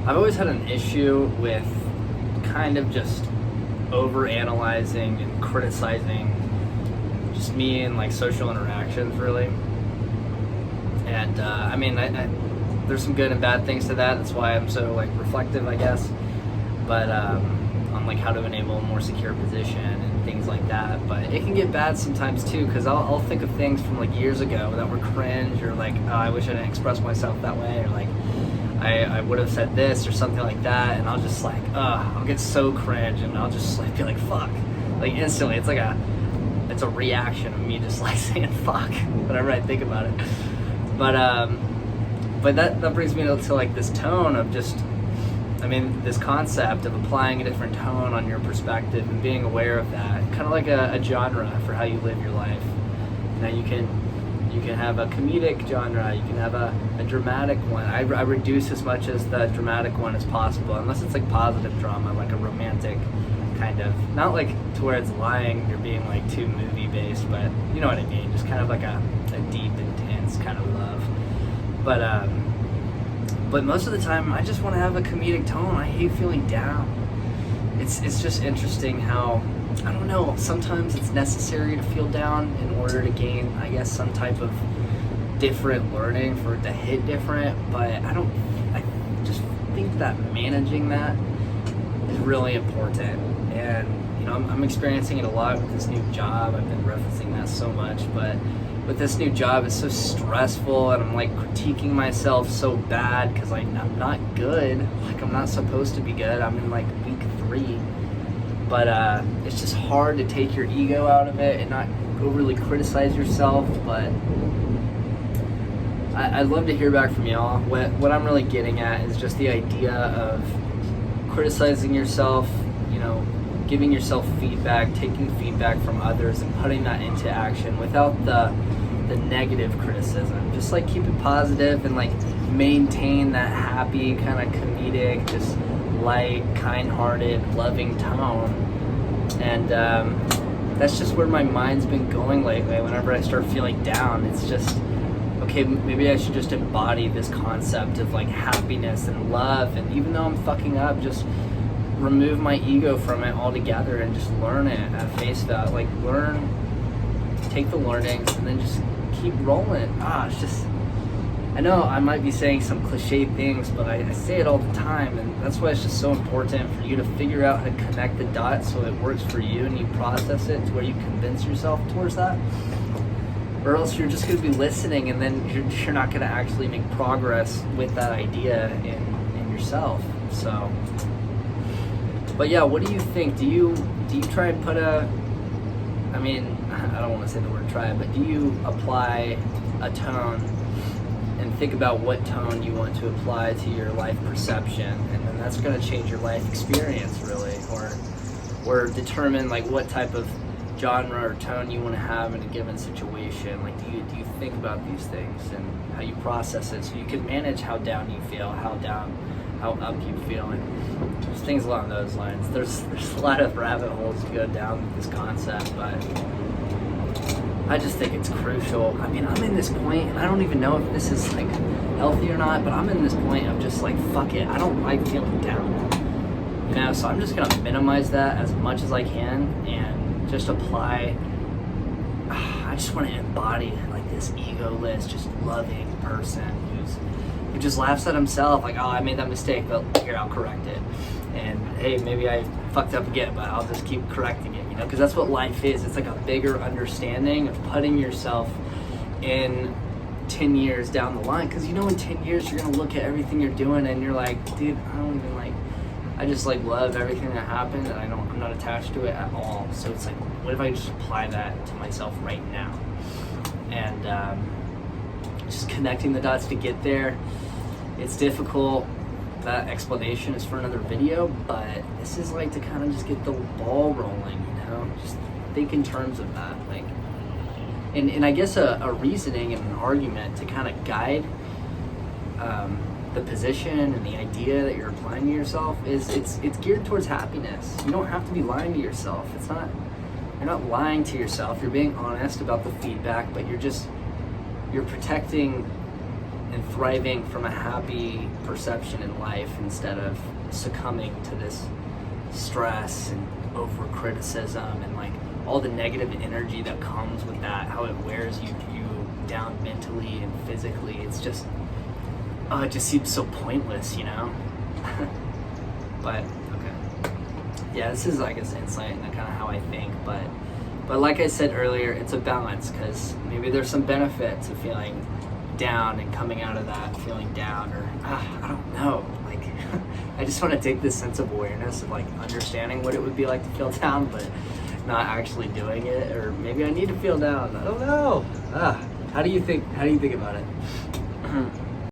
I've always had an issue with kind of just over analyzing and criticizing just me and like social interactions, really. And I mean, there's some good and bad things to that. That's why I'm so like reflective, I guess. But on like how to enable a more secure position and things like that. But it can get bad sometimes too, because I'll think of things from like years ago that were cringe, or like, oh, I wish I didn't express myself that way, or like I would have said this or something like that, and I'll just like, I'll get so cringe, and I'll just like be like, fuck, like instantly. It's like it's a reaction of me just like saying fuck whenever I think about it. But that brings me to like this tone of just, I mean, this concept of applying a different tone on your perspective and being aware of that, kind of like a genre for how you live your life. Now you can have a comedic genre, you can have a dramatic one. I reduce as much as the dramatic one as possible, unless it's like positive drama, like a romantic kind of, not like to where it's lying, you're being like too movie based, but you know what I mean, just kind of like a deep, intense kind of love. But most of the time, I just want to have a comedic tone. I hate feeling down. It's just interesting how, I don't know, sometimes it's necessary to feel down in order to gain, I guess, some type of different learning, for it to hit different. But I just think that managing that is really important. And, you know, I'm experiencing it a lot with this new job. I've been referencing that so much, but with this new job, it's so stressful, and I'm like critiquing myself so bad because I'm not good. Like, I'm not supposed to be good. I'm in like week 3. But it's just hard to take your ego out of it and not overly criticize yourself. But I'd love to hear back from y'all. What I'm really getting at is just the idea of criticizing yourself, you know, giving yourself feedback, taking feedback from others, and putting that into action without the negative criticism. Just like keep it positive and like maintain that happy, kind of comedic, just light, kind-hearted, loving tone. And that's just where my mind's been going lately. Whenever I start feeling down, it's just, okay, maybe I should just embody this concept of like happiness and love. And even though I'm fucking up, just remove my ego from it altogether and just learn it at face value. Like, take the learnings and then just keep rolling. It's just, I know I might be saying some cliche things, but I say it all the time, and that's why it's just so important for you to figure out how to connect the dots so it works for you and you process it to where you convince yourself towards that. Or else you're just going to be listening, and then you're not going to actually make progress with that idea in yourself. So, but yeah, what do you think? Do you try and put I mean, I don't want to say the word try, but do you apply a tone and think about what tone you want to apply to your life perception, and then that's going to change your life experience, really, or determine like what type of genre or tone you want to have in a given situation? Like, do you think about these things and how you process it so you can manage how down you feel, how up you feel, and just things along those lines. There's a lot of rabbit holes to go down with this concept, but I just think it's crucial. I mean, I'm in this point, and I don't even know if this is like healthy or not, but I'm in this point of just like, fuck it, I don't like feeling down, you know, so I'm just gonna minimize that as much as I can and just apply. I just want to embody like this egoless, just loving person who just laughs at himself, like, oh, I made that mistake, but here, I'll correct it. And hey, maybe I fucked up again, but I'll just keep correcting it, you know, because that's what life is. It's like a bigger understanding of putting yourself in 10 years down the line, because you know in 10 years you're going to look at everything you're doing and you're like, dude, I just like love everything that happened, and I'm not attached to it at all. So it's like, what if I just apply that to myself right now? And just connecting the dots to get there. It's difficult. That explanation is for another video, but this is like to kind of just get the ball rolling, you know? Just think in terms of that. Like, and I guess a reasoning and an argument to kind of guide the position and the idea that you're applying to yourself is it's geared towards happiness. You don't have to be lying to yourself. You're not lying to yourself. You're being honest about the feedback, but you're protecting and thriving from a happy perception in life instead of succumbing to this stress and over criticism and like all the negative energy that comes with that, how it wears you down mentally and physically. It's just, it just seems so pointless, you know? But, okay. Yeah, this is, I guess, insight into kind of how I think, but like I said earlier, it's a balance, because maybe there's some benefit to feeling down and coming out of that feeling down, or, I don't know, like, I just want to take this sense of awareness of, like, understanding what it would be like to feel down, but not actually doing it, or maybe I need to feel down, I don't know. How do you think about it?